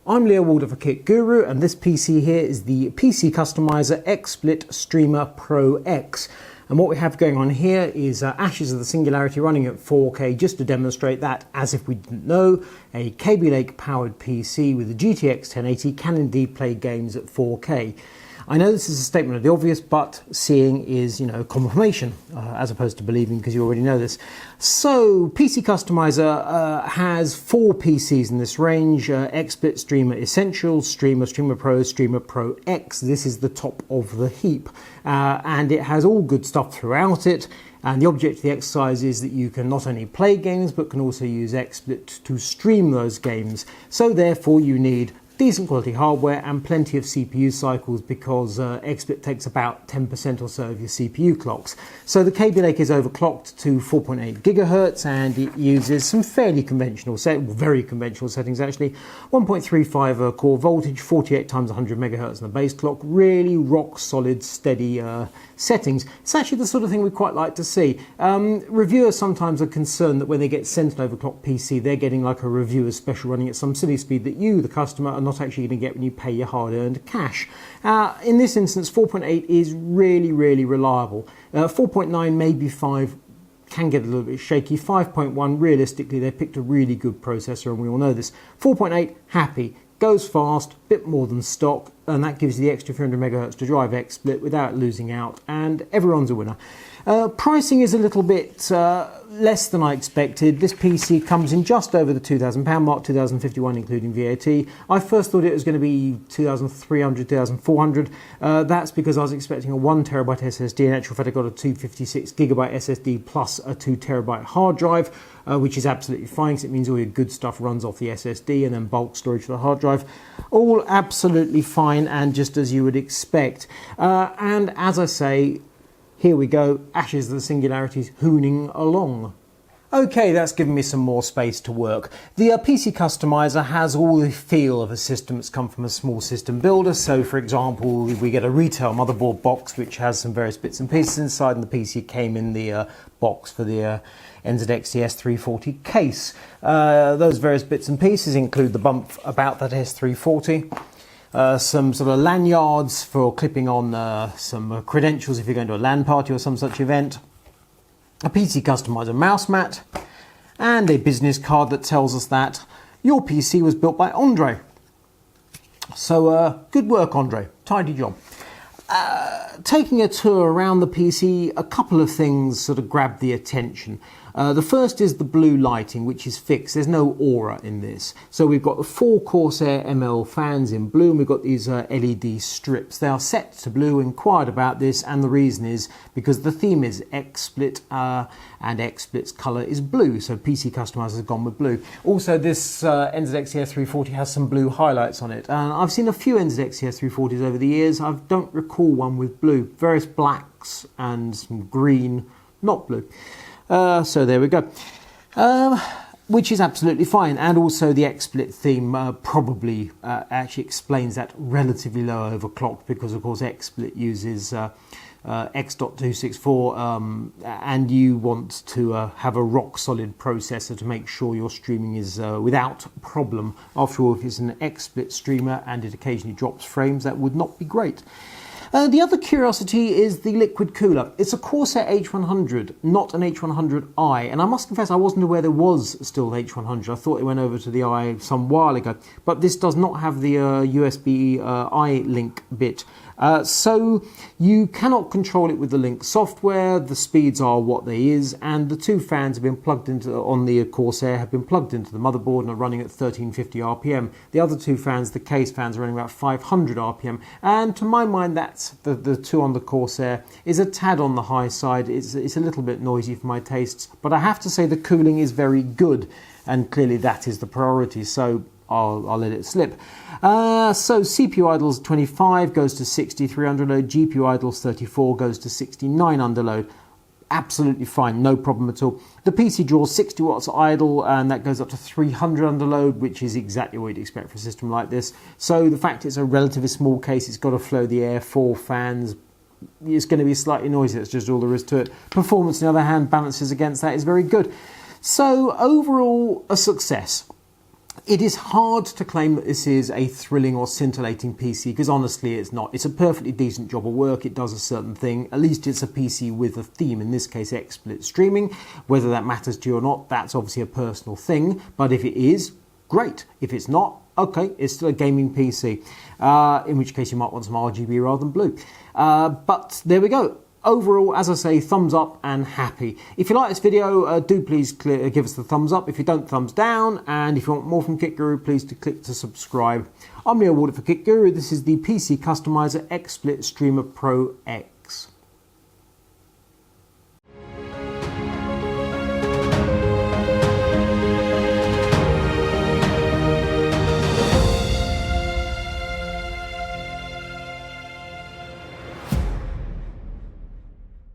I'm Leo Walder for KitGuru, and this PC here is the PC Customiser XSplit Streamer Pro X. And what we have going on here is Ashes of the Singularity running at 4K, just to demonstrate that, as if we didn't know, a Kaby Lake powered PC with a GTX 1080 can indeed play games at 4K. I know this is a statement of the obvious, but seeing is, confirmation, as opposed to believing, because you already know this. So, PC Customiser has 4 PCs in this range: XSplit Streamer Essentials, Streamer Pro, Streamer Pro X. This is the top of the heap, and it has all good stuff throughout it. And the object of the exercise is that you can not only play games, but can also use XSplit to stream those games. So therefore you need decent quality hardware and plenty of CPU cycles, because XSplit takes about 10% or so of your CPU clocks. So the Kaby Lake is overclocked to 4.8 gigahertz, and it uses some fairly conventional, very conventional settings actually. 1.35 core voltage, 48 times 100 megahertz on the base clock. Really rock solid, steady settings. It's actually the sort of thing we quite like to see. Reviewers sometimes are concerned that when they get sent an overclocked PC, they're getting like a reviewer special running at some silly speed that you, the customer, are not actually going to get when you pay your hard-earned cash. In this instance, 4.8 is really, really reliable. 4.9, maybe 5, can get a little bit shaky. 5.1, realistically, they picked a really good processor, and we all know this. 4.8, happy. Goes fast, bit more than stock, and that gives you the extra 300 megahertz to drive XSplit without losing out, and everyone's a winner. Pricing is a little bit less than I expected. This PC comes in just over the £2,000 mark, 2,051 including VAT. I first thought it was going to be 2,300, 2,400. That's because I was expecting a 1TB SSD. In actual fact, I got a 256GB SSD plus a 2TB hard drive, which is absolutely fine, because it means all your good stuff runs off the SSD and then bulk storage for the hard drive. All absolutely fine, and just as you would expect. And as I say, here we go, Ashes of the Singularities hooning along. Okay, that's given me some more space to work. The PC Customiser has all the feel of a system that's come from a small system builder. So, for example, we get a retail motherboard box which has some various bits and pieces inside, and the PC came in the box for the NZXT S340 case. Those various bits and pieces include the bump about that S340. Some sort of lanyards for clipping on some credentials if you're going to a LAN party or some such event, a PC Customiser mouse mat, and a business card that tells us that your PC was built by Andre. So good work, Andre. Tidy job. Taking a tour around the PC, a couple of things sort of grabbed the attention. The first is the blue lighting, which is fixed. There's no aura in this. So we've got the 4 Corsair ML fans in blue, and we've got these LED strips. They are set to blue. Inquired about this, and the reason is because the theme is XSplit, and XSplit's colour is blue. So PC Customiser has gone with blue. Also, this NZXT S340 has some blue highlights on it. I've seen a few NZXT S340s over the years. I don't recall one with blue. Various blacks and some green, not blue. So there we go, which is absolutely fine. And also the XSplit theme probably actually explains that relatively low overclock, because of course XSplit uses X.264, and you want to have a rock solid processor to make sure your streaming is without problem. After all, if it's an XSplit streamer and it occasionally drops frames, that would not be great. The other curiosity is the liquid cooler. It's a Corsair H100, not an H100i, and I must confess I wasn't aware there was still an H100. I thought it went over to the i some while ago, but this does not have the USB i-Link bit. So you cannot control it with the Link software. The speeds are what they is, and the 2 fans have been plugged into on the Corsair have been plugged into the motherboard and are running at 1350 RPM. The other 2 fans, the case fans, are running about 500 RPM, and to my mind, that's the 2 on the Corsair is a tad on the high side. It's a little bit noisy for my tastes, but I have to say the cooling is very good, and clearly that is the priority. So I'll let it slip. So CPU idles 25, goes to 63 under load. GPU idles 34, goes to 69 under load. Absolutely fine, no problem at all. The PC draws 60 watts idle, and that goes up to 300 under load, which is exactly what you'd expect for a system like this. So the fact it's a relatively small case, it's got to flow the air, 4 fans, it's going to be slightly noisy, that's just all there is to it. Performance, on the other hand, balances against that, is very good. So overall, a success. It is hard to claim that this is a thrilling or scintillating PC because honestly it's not. It's a perfectly decent job of work, it does a certain thing, at least it's a PC with a theme, in this case XSplit streaming. Whether that matters to you or not, that's obviously a personal thing, but if it is, great. If it's not, okay, it's still a gaming PC, in which case you might want some RGB rather than blue. But there we go. Overall, as I say, thumbs up and happy. If you like this video, do please give us the thumbs up. If you don't, thumbs down. And if you want more from KitGuru, please click to subscribe. I'm Neil Ward for KitGuru. This is the PC Customiser XSplit Streamer Pro X.